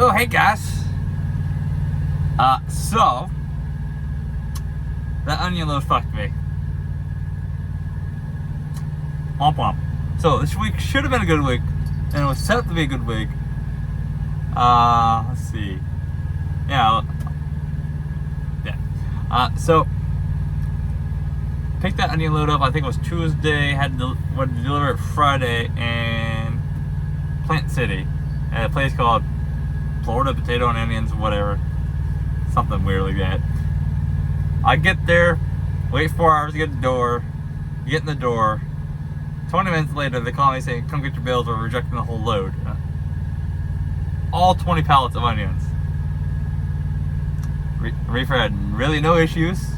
Oh, hey guys. So that onion load fucked me. Womp womp. So this week should have been a good week, and it was set up to be a good week. Let's see. Yeah. So picked that onion load up. I think it was Tuesday. Had to deliver it Friday in Plant City at a place called Florida Potato and Onions, whatever, something weird like that. I get there, wait 4 hours to get the door, get in the door. 20 minutes later, they call me saying, "Come get your bills. We're rejecting the whole load." All 20 pallets of onions. Reefer had really no issues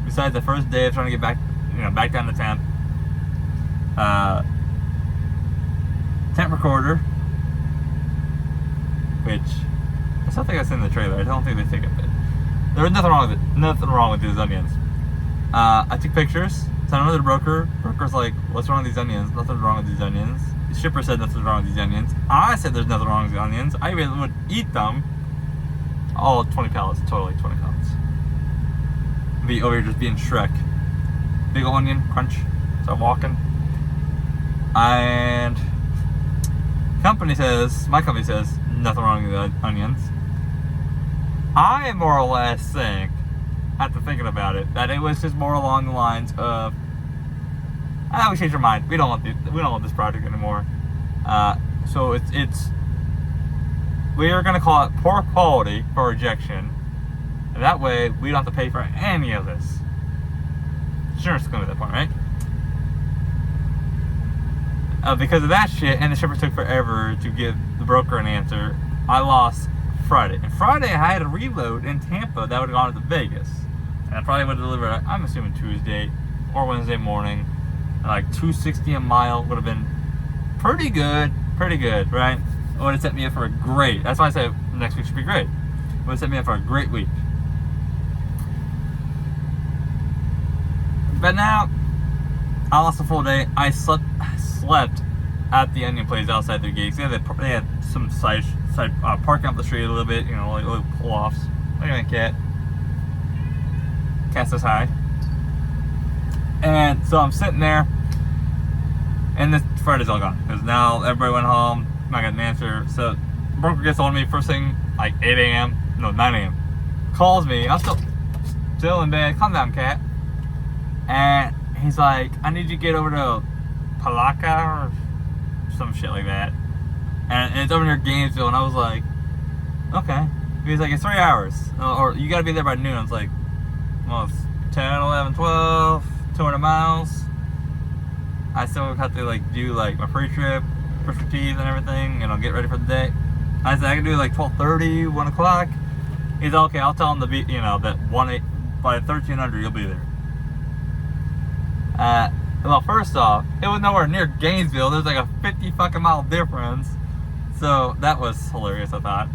besides the first day of trying to get back, back down to town. Tent recorder, which I still think I seen in the trailer. I don't think they take it, but there was nothing wrong with it. Nothing wrong with these onions. I took pictures, sent them to the broker. Broker's like, "What's wrong with these onions?" "Nothing's wrong with these onions." The shipper said nothing's wrong with these onions. I said there's nothing wrong with the onions. I even would eat them. All 20 pallets, totally 20 pallets. Be over here just being Shrek. Big ol' onion, crunch. Start walking. And my company says, nothing wrong with the onions. I more or less think, after thinking about it, that it was just more along the lines of, we changed our mind. We don't want this project anymore. So it's we are going to call it poor quality for rejection, and that way we don't have to pay for any of this. Insurance is going to that point, right? Because of that shit, and the shipper took forever to give the broker an answer, I lost Friday. And Friday I had a reload in Tampa that would have gone to Vegas. And I probably would have delivered, I'm assuming Tuesday or Wednesday morning. Like $2.60 a mile would have been pretty good, right? It would have set me up for a great, that's why I say next week should be great. It would have set me up for a great week. But now, I lost a full day. I slept at the onion place outside their gates. They had some side parking up the street a little bit, like little pull-offs. Look at that cat. Cat says hi. And so I'm sitting there, and this Friday's all gone because now everybody went home. I got an answer. So broker gets on me first thing like 9 a.m. Calls me. I'm still in bed. Calm down, cat. And he's like, "I need you to get over to Palaca or some shit like that, and it's over near Gainesville." And I was like, "Okay." He's like, "It's 3 hours, or you got to be there by noon." I was like, "Well, it's 10, 11, 12, 200 miles. I still have to do my pre-trip, brush my teeth and everything, get ready for the day." I said I can do 12:30, 1 o'clock. He's like, "Okay, I'll tell him to be, that 1-8 by 1300 you'll be there." Well, first off, it was nowhere near Gainesville. There's a 50 fucking mile difference, so that was hilarious, I thought.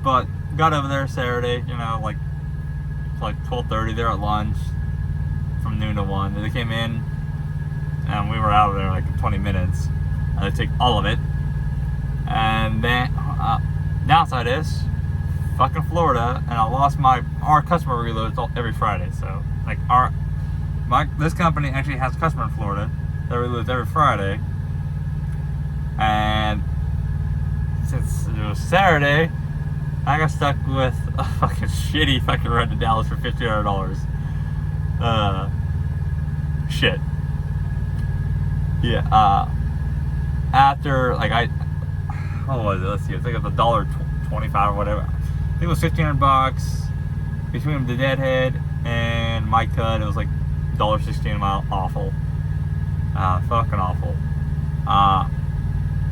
But got over there Saturday, like 12:30. They're at lunch from noon to 1. They came in, and we were out of there in 20 minutes. They took all of it, and then downside is fucking Florida, and I lost our customer reloads every Friday. So this company actually has a customer in Florida that reloads every Friday, and since it was Saturday, I got stuck with a fucking shitty fucking ride to Dallas for $1,500. Shit. Yeah. After what was it? Let's see. I think it was $1.25 or whatever. I think it was $1,500 between the deadhead and my cut. It was $1.16 a mile. Awful. Fucking awful.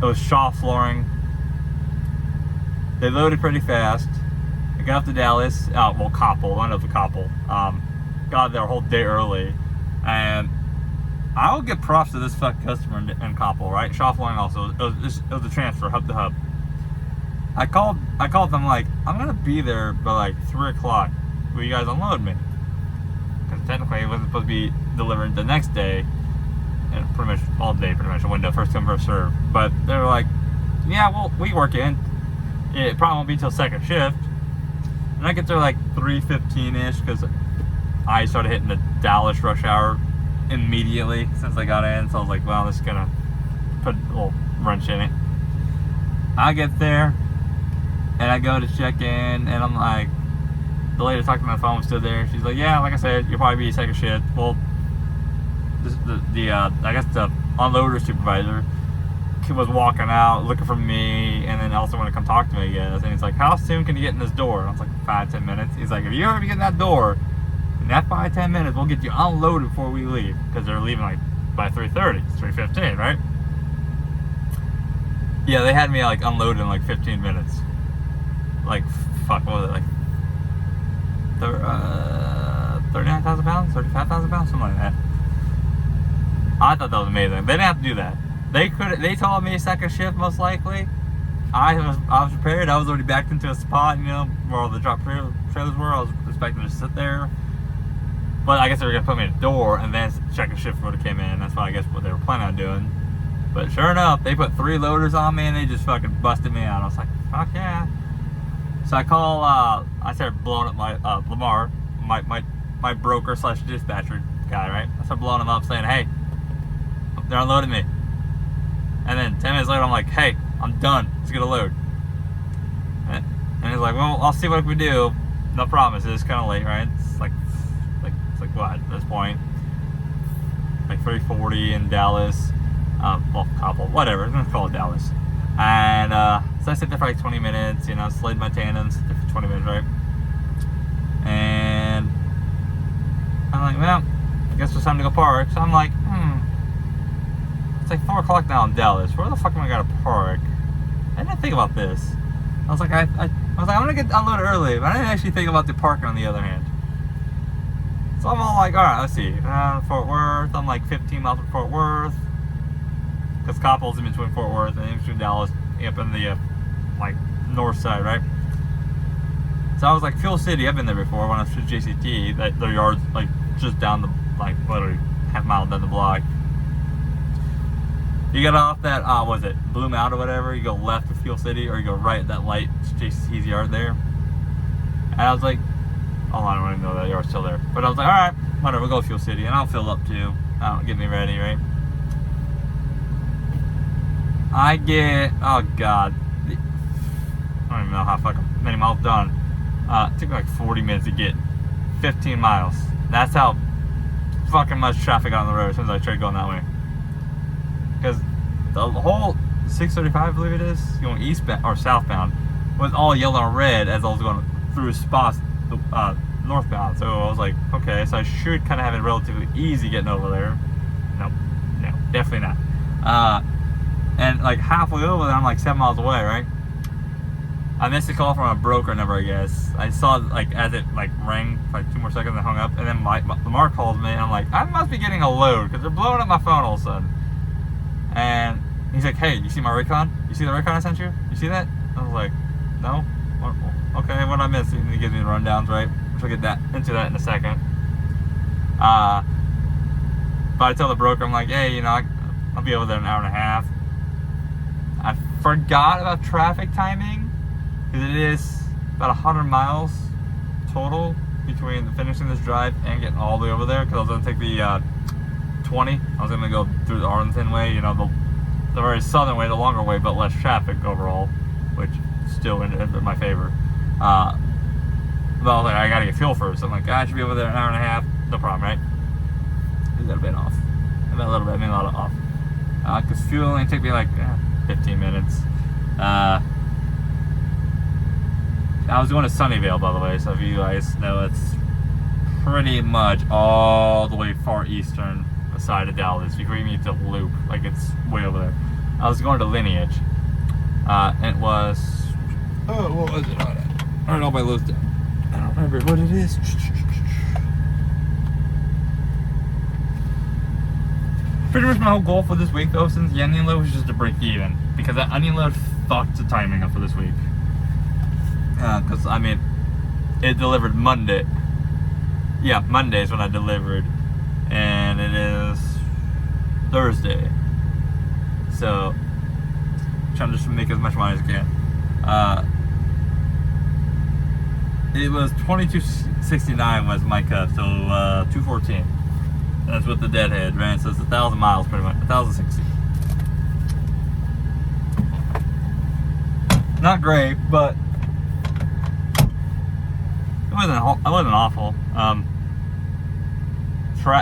It was Shaw flooring. They loaded pretty fast. I got up to Dallas. Coppell. Went up to Coppell. Got there a whole day early. And I will give props to this fucking customer in Coppell, right? Shaw flooring also. It was a transfer, hub to hub. I called them I'm gonna be there by 3 o'clock. Will you guys unload me? Because technically it wasn't supposed to be delivered the next day, and pretty much all day, a window, first come first serve. But they were like, "Yeah, well, we work in." It probably won't be till second shift. And I get there like 3:15-ish because I started hitting the Dallas rush hour immediately since I got in. So I was like, well, this is gonna put a little wrench in it. I get there and I go to check in, and I'm like, the lady talking on the phone stood there. She's like, yeah, like I said, you'll probably be second shift. Well, I guess the unloader supervisor was walking out looking for me, and then also wanted to come talk to me, I guess. And he's like, how soon can you get in this door? And I was like, 5-10 minutes. He's like, if you ever get in that door in that 5-10 minutes, we'll get you unloaded before we leave, because they're leaving like by 3:30. It's 3:15, right? Yeah, they had me like unloaded in like 15 minutes. Like, fuck, what was it, like 39,000 pounds, 35,000 pounds, something like that. I thought that was amazing. They didn't have to do that. They told me second shift most likely. I was prepared. I was already backed into a spot, you know, where all the drop trailers were. I was expecting to sit there. But I guess they were gonna put me at the door, and then second shift would have came in. That's what they were planning on doing. But sure enough, they put 3 loaders on me, and they just fucking busted me out. I was like, fuck yeah. So I call, I started blowing up my, Lamar, my broker / dispatcher guy, right? I started blowing him up saying, hey, they're unloading me. And then 10 minutes later, I'm like, hey, I'm done. Let's get a load. And he's like, well, I'll see what we do. No promises. It's kind of late, right? It's like what at this point? Like 3:40 in Dallas. Well, couple, whatever. I'm gonna call it Dallas. And so I sit there for like 20 minutes, you know, slid my tandems, sit there for 20 minutes, right? And I'm like, well, I guess it's time to go park. So I'm like, it's like 4 o'clock now in Dallas. Where the fuck am I gonna park? I didn't think about this. I was like, I'm gonna get unloaded early, but I didn't actually think about the parking on the other hand. So I'm all like, all right, let's see. Fort Worth. I'm like 15 miles from Fort Worth. Because Coppell's in between Fort Worth and in between Dallas, up in the like north side, right? So I was like, Fuel City. I've been there before when I was with JCT. Their yard's like just down the, like literally half mile down the block. You get off that, was it Blue Mountain or whatever? You go left to Fuel City, or you go right at that light, JCT's yard there. And I was like, oh, I don't even know that yard's still there. But I was like, all right, whatever, we'll go Fuel City, and I'll fill up too. Get me ready, right? I get, oh god, I don't even know how fucking many miles done. It took me like 40 minutes to get 15 miles. That's how fucking much traffic on the road as soon as I tried going that way. Because the whole 635, I believe it is, going eastbound or southbound, was all yellow and red as I was going through spots northbound. So I was like, okay, so I should kind of have it relatively easy getting over there. No, definitely not. And like halfway over there, I'm like 7 miles away, right? I missed a call from a broker number, I guess. I saw like as it like rang for like 2 more seconds and hung up, and then Lamar calls me, and I'm like, I must be getting a load because they're blowing up my phone all of a sudden. And he's like, hey, you see my Raycon? You see the Raycon I sent you? You see that? I was like, no. Okay, what I missed? And he gives me the rundowns, right? Which we'll get into that in a second. But I tell the broker, I'm like, hey, you know, I'll be over there in an hour and a half. I forgot about traffic timing, because it is about 100 miles total between finishing this drive and getting all the way over there, because I was going to take the 20. I was going to go through the Arlington way, you know, the very southern way, the longer way, but less traffic overall, which still in my favor. But I was like, I got to get fuel first. I'm like, I should be over there in an hour and a half. No problem, right? A little bit off. About a little bit, I mean a lot of off. Because fuel only took me like 15 minutes. I was going to Sunnyvale, by the way, so if you guys know, it's pretty much all the way far eastern side of Dallas. You really need to loop, like it's way over there. I was going to Lineage. And it was, oh, what was it on it? I don't know if I looked it. I don't remember what it is. Pretty much my whole goal for this week, though, since the onion load was just to break even, because that onion load fucked the timing up for this week. Because I mean, it delivered Monday. Yeah, Monday is when I delivered, and it is Thursday. So, trying to just make as much money as I can. it was 2269 was my cut, so 214. That's with the deadhead, right? So it's 1,000 miles pretty much, 1,060. Not great, but it wasn't awful.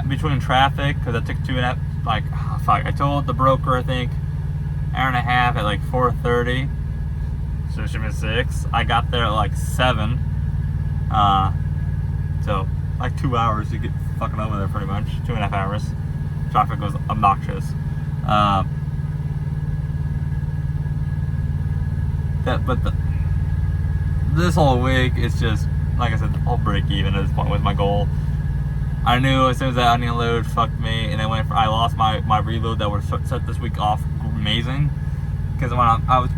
Between traffic, because I took 2.5, like, oh, fuck, I told the broker, I think, hour and a half at like 4:30, so it should have been 6. I got there at like 7, so like 2 hours to get fucking over there pretty much, 2.5 hours. Traffic was obnoxious. This whole week, it's just, like I said, I'll break even at this point was my goal. I knew as soon as that onion load fucked me, and I lost my reload that would set this week off amazing. Because when I was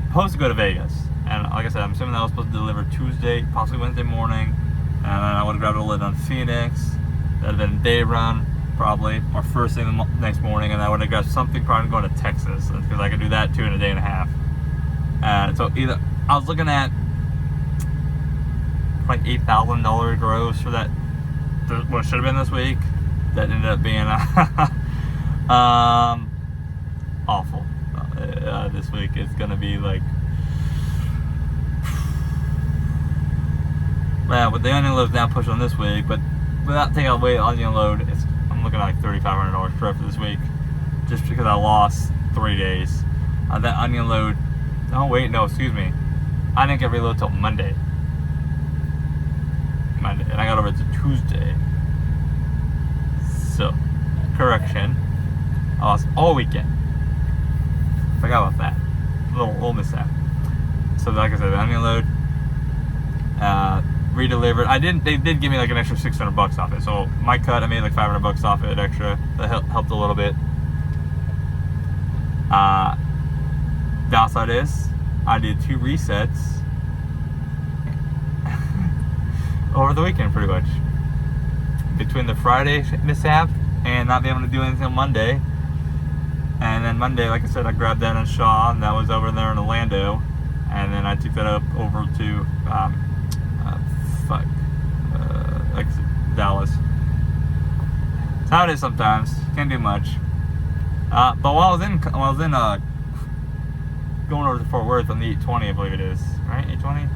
supposed to go to Vegas, and like I said, I'm assuming that I was supposed to deliver Tuesday, possibly Wednesday morning, and then I would have grabbed a lid on Phoenix. That would have been a day run, probably, or first thing the next morning, and I would have grabbed something probably going to Texas, because I could do that too in a day and a half. So either I was looking at like $8,000 gross for that, what should have been this week, that ended up being awful. This week it's gonna be like, man, with the onion load's now pushed on this week, but without taking away the onion load, I'm looking at like $3,500 for this week, just because I lost 3 days. That onion load, oh wait, no, excuse me, I didn't get reload till Monday, and I got over to Tuesday. So, correction, I lost all weekend. Forgot about that. Little mishap. So, like I said, the onion load, redelivered. They did give me like an extra $600 off it. So my cut, I made like $500 off it extra. That helped a little bit. Downside is, I did 2 resets over the weekend pretty much. Between the Friday mishap and not being able to do anything on Monday. And then Monday, like I said, I grabbed that in Shaw, and that was over there in Orlando. And then I took that up over to, Dallas. That's how it is sometimes. Can't do much. But while I was in going over to Fort Worth on the 820, I believe it is, right? 820.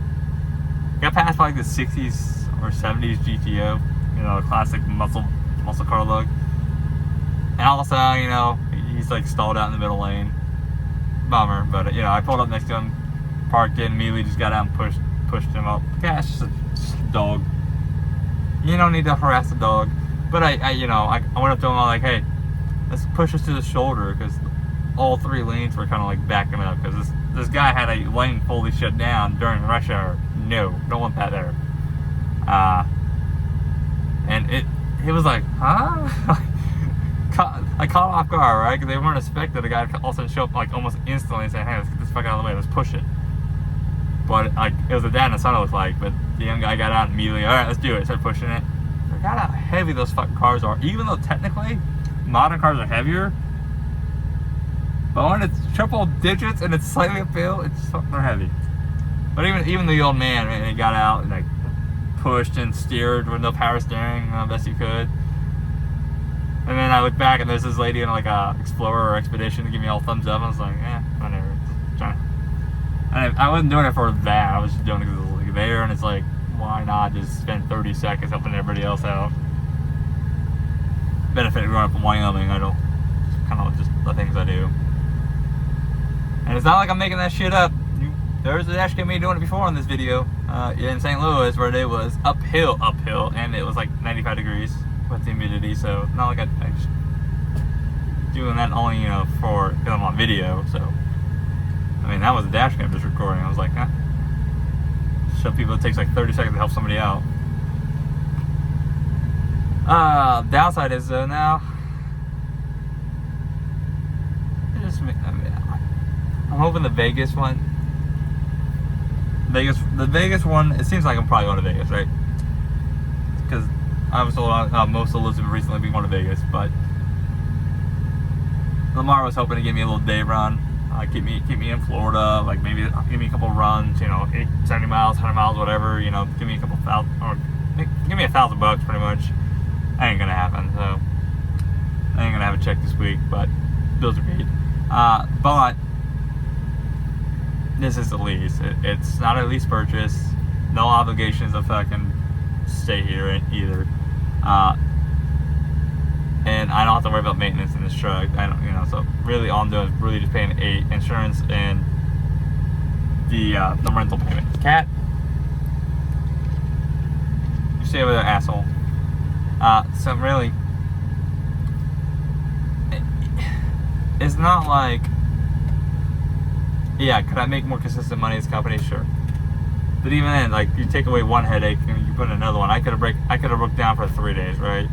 Got past like the 60s or 70s GTO, you know, classic muscle car look. And also, you know, he's like stalled out in the middle lane. Bummer, but you know, I pulled up next to him, parked in, immediately just got out and pushed him up. Yeah, it's just a dog. You don't need to harass the dog. But I went up to him, I'm like, hey, let's push us to the shoulder, because all 3 lanes were kind of like backing up, because this guy had a lane fully shut down during rush hour. No, don't want that there. And he was like, huh? I caught off guard, right? Because they weren't expecting the guy to all of a sudden show up like almost instantly and say, hey, let's get this fuck out of the way, let's push it. But like, it was a dad and a son, it looked like. But the young guy got out immediately, all right, let's do it. Started pushing it. Forgot how heavy those fucking cars are. Even though technically modern cars are heavier, but when it's triple digits and it's slightly uphill, it's fucking heavy. But even the old man, he got out and like pushed and steered with no power steering, best he could. And then I look back and there's this lady in like a Explorer or Expedition to give me all thumbs up. I was like, whatever. I wasn't doing it for that. I was just doing it because it was like there, and it's like, why not just spend 30 seconds helping everybody else out? Benefit of growing up in Wyoming, I don't, kind of just the things I do. And it's not like I'm making that shit up. There's actually me doing it before in this video in St. Louis, where it was uphill, and it was like 95 degrees with the humidity. So it's not like I just doing that only, you know, because I'm on video. So I mean, that was a dash cam just recording. I was like, show people it takes like 30 seconds to help somebody out. Downside is now, I'm hoping the Vegas one. The Vegas one, it seems like I'm probably going to Vegas, right? Because I was told most of the listeners recently be going to Vegas, but Lamar was hoping to give me a little day run, keep me in Florida, like maybe give me a couple runs, you know, 70 miles, 100 miles, whatever, you know, give me a couple thousand, or give me $1,000 pretty much. That ain't gonna happen, so I ain't gonna have a check this week, but bills are paid. But this is a lease. It's not a lease purchase. No obligations if I can stay here either. And I don't have to worry about maintenance in this truck. I don't, you know, so really all I'm doing is really just paying insurance and the rental payment. Cat, you stay over there, asshole. So really, it's not like, yeah, could I make more consistent money in this company? Sure. But even then, like, you take away one headache and you put in another one. I could have broke down for 3 days, right?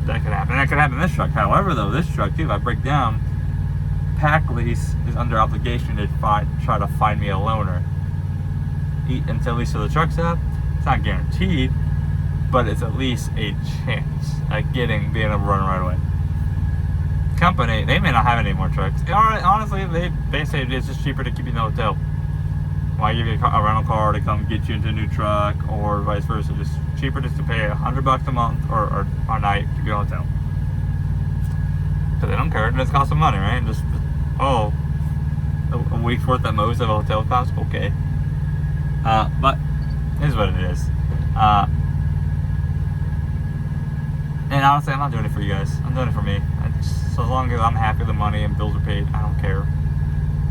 That could happen. That could happen in this truck. However, though, this truck too, if I break down, Pack Lease is under obligation to try to find me a loaner. Until at least the truck's up, it's not guaranteed, but it's at least a chance at being able to run right away. Company, they may not have any more trucks. Honestly, they say it's just cheaper to keep you in the hotel. Why give you a rental car to come get you into a new truck, or vice versa? Just cheaper just to pay $100 a month or a night to be in a hotel. Because they don't care. It does cost some money, right? Just a week's worth at most of a hotel cost. Okay. But here's what it is. And honestly, I'm not doing it for you guys. I'm doing it for me. So as long as I'm happy with the money and bills are paid, I don't care.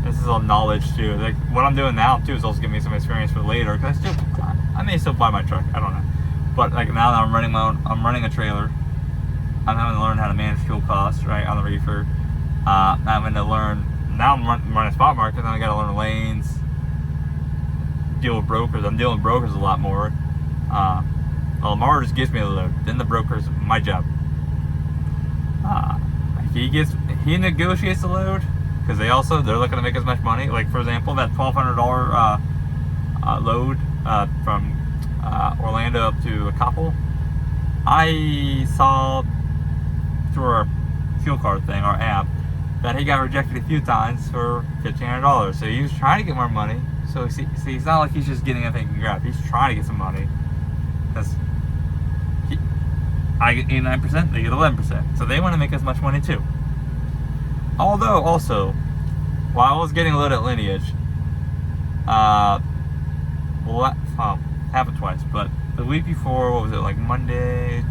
This is all knowledge too. Like what I'm doing now too is also giving me some experience for later. Cause I may still buy my truck. I don't know. But like now that I'm running a trailer. I'm having to learn how to manage fuel costs, right, on the reefer. I'm having to learn. Now I'm running spot market. Then I got to learn lanes. Deal with brokers. I'm dealing with brokers a lot more. Lamar just gives me the load. Then the broker's my job. He negotiates the load because they're looking to make as much money. Like for example, that $1,200 load from Orlando up to Coppell. I saw through our fuel card thing, our app, that he got rejected a few times for $1,500. So he was trying to get more money. So see, it's not like he's just getting anything he can grab. He's trying to get some money. Because I get 89%, they get 11%. So they want to make as much money too. Although, also, while I was getting loaded at Lineage, happened twice, but the week before, what was it, like Monday,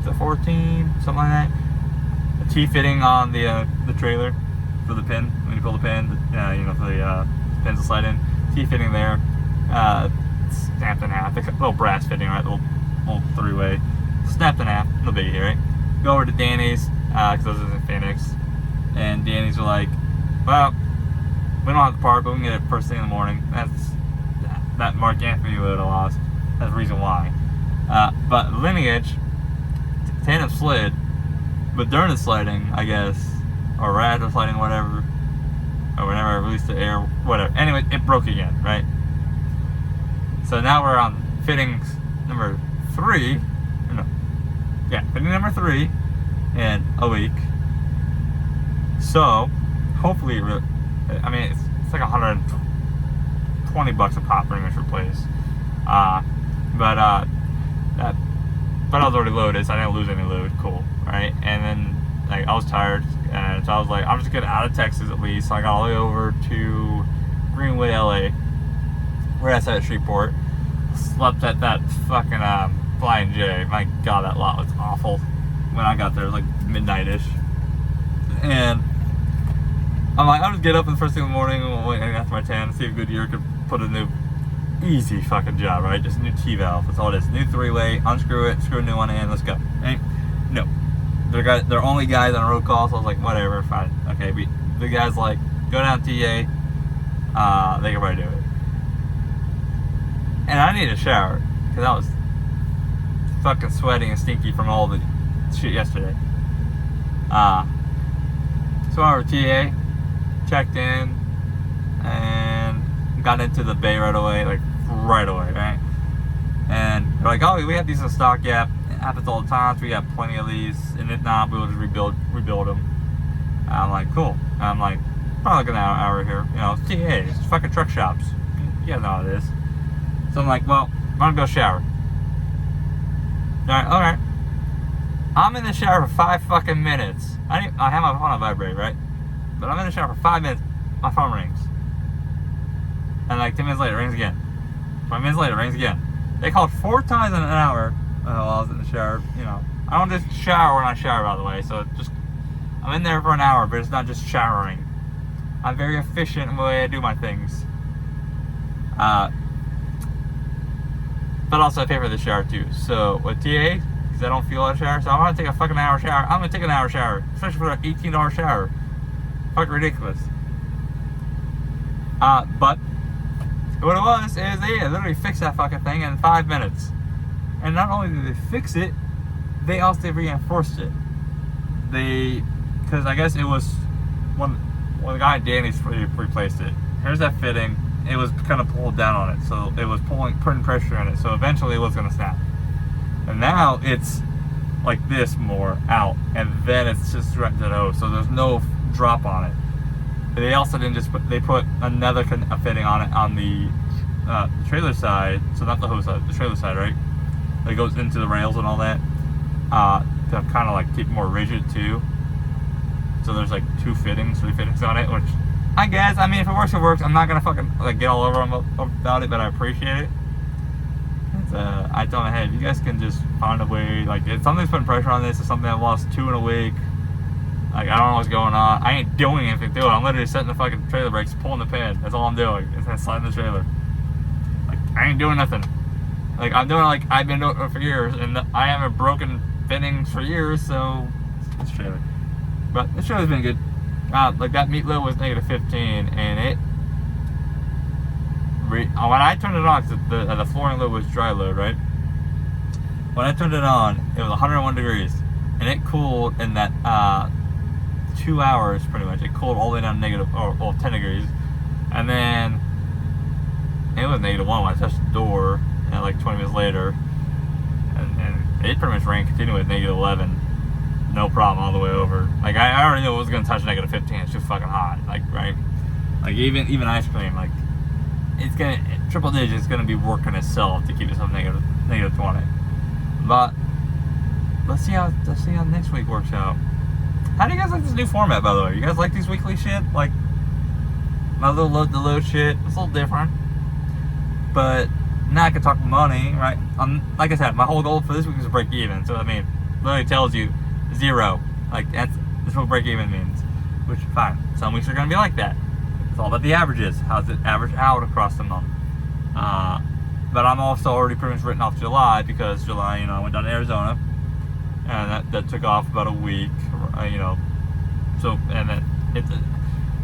the 14th, something like that? A T-fitting on the trailer for the pin, when you pull the pin, for the pins to slide in. T-fitting there, snapped in half. The little brass fitting, right? The little three-way. Snapped in half, no biggie, right? Go over to Danny's, because those are in Phoenix, and Danny's were like, well, we don't have the part, but we can get it first thing in the morning. That Mark Anthony would have lost. That's the reason why. But Lineage, tandem slid, but during the sliding, I guess, or right after sliding, whatever, or whenever I released the air, whatever. Anyway, it broke again, right? So now we're on fittings number 3. Fitting number 3 in a week. So hopefully, it's like $120 a pop pretty much replace. But I was already loaded, so I didn't lose any load. Cool, right? And then like I was tired, and so I was like, I'm just getting out of Texas at least. So I got all the way over to Greenwood, LA. We're outside of Shreveport. Slept at that fucking Flying J. My God, that lot was awful. When I got there, it was like midnight-ish. And I'm like, I'll just get up in the first thing in the morning, wait after my tan, see if Goodyear could put a new, easy fucking job, right? Just a new T-valve, that's all it is. New 3-way, unscrew it, screw a new one in, let's go. Right? No. They're only guys on a road call, so I was like, whatever, fine. Okay, the guy's like, go down to TA, they can probably do it. And I need a shower, because I was fucking sweating and stinky from all the shit yesterday. So I went over to TA, checked in, and got into the bay right away, right? And they're like, oh, we have these in stock. Yeah, it happens all the time, so we got plenty of these, and if not, we'll just rebuild them. I'm like, cool. I'm like, probably like an hour here. You know, TA, it's fucking truck shops. You guys know how it is. So I'm like, well, I'm gonna go shower. Alright. I'm in the shower for 5 fucking minutes. I have my phone on vibrate, right? But I'm in the shower for 5 minutes. My phone rings. And like 10 minutes later, it rings again. 5 minutes later, it rings again. They called 4 times in an hour while I was in the shower. You know, I don't just shower when I shower, by the way. So just, I'm in there for an hour, but it's not just showering. I'm very efficient in the way I do my things. But also I pay for the shower too. So with TA, because I don't feel like a shower, so I'm gonna take a fucking hour shower. I'm gonna take an hour shower, especially for an $18 shower. Fucking ridiculous. But what it was is they literally fixed that fucking thing in 5 minutes. And not only did they fix it, they also reinforced it. Because I guess it was when the guy Danny's replaced it. Here's that fitting. It was kind of pulled down on it, so it was putting pressure on it. So eventually it was gonna snap. And now it's like this more out, and then it's just right to the hose. So there's no drop on it. They also didn't just they put another fitting on it on the trailer side, so not the hose side, the trailer side, right? That goes into the rails and all that, to kind of like keep it more rigid too. So there's like 3 fittings on it, which I guess, I mean, if it works, it works. I'm not gonna fucking like get all over them about it, but I appreciate it. I told my head, you guys can just find a way. Like, if something's putting pressure on this, or something I've lost 2 in a week. Like, I don't know what's going on. I ain't doing anything to it. I'm literally setting the fucking trailer brakes, pulling the pin. That's all I'm doing. Is then sliding the trailer. Like, I ain't doing nothing. Like, I'm doing like I've been doing it for years, and I haven't broken fittings for years, so it's trailer. But the trailer's been good. Like that meat load was -15, and it. When I turned it on, because the flooring load was dry load, right? When I turned it on, it was 101 degrees, and it cooled in that 2 hours pretty much. It cooled all the way down to 10 degrees, and then it was -1 when I touched the door, and like 20 minutes later, and it pretty much ran continuing with -11, no problem all the way over. Like I already knew it was gonna touch -15. It's just fucking hot, like right. Like even ice cream, like it's gonna triple digits is gonna be working itself to keep itself -20. But let's see how next week works out. How do you guys like this new format, by the way? You guys like these weekly shit? Like my little load to load shit. It's a little different, but now I can talk money, right? Like I said, my whole goal for this week is to break even. So I mean, literally tells you 0. Like that's what break even means. Which fine. Some weeks are gonna be like that. It's all about the averages. How's it average out across the month? But I'm also already pretty much written off July, because July, you know, I went down to Arizona, and that took off about a week, you know. So, and then it's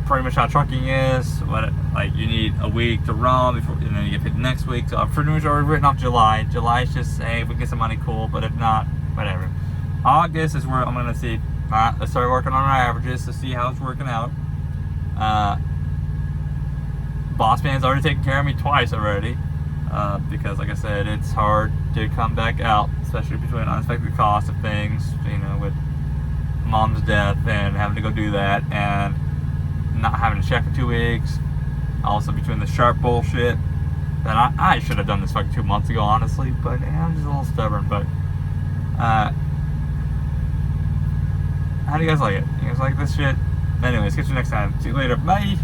pretty much how trucking is. Like you need a week to run before, and then you get paid next week. So I've pretty much already written off July. July is just, hey, if we get some money, cool. But if not, whatever. August is where I'm gonna see. Let's start working on our averages to see how it's working out. Boss man's already taken care of me twice already, because like I said, it's hard to come back out, especially between unexpected costs of things, you know, with mom's death and having to go do that, and not having to check for 2 weeks. Also between the sharp bullshit that I should have done this fucking 2 months ago, honestly, but I'm just a little stubborn. But how do you guys like it? You guys like this shit? Anyways, catch you next time. See you later. Bye.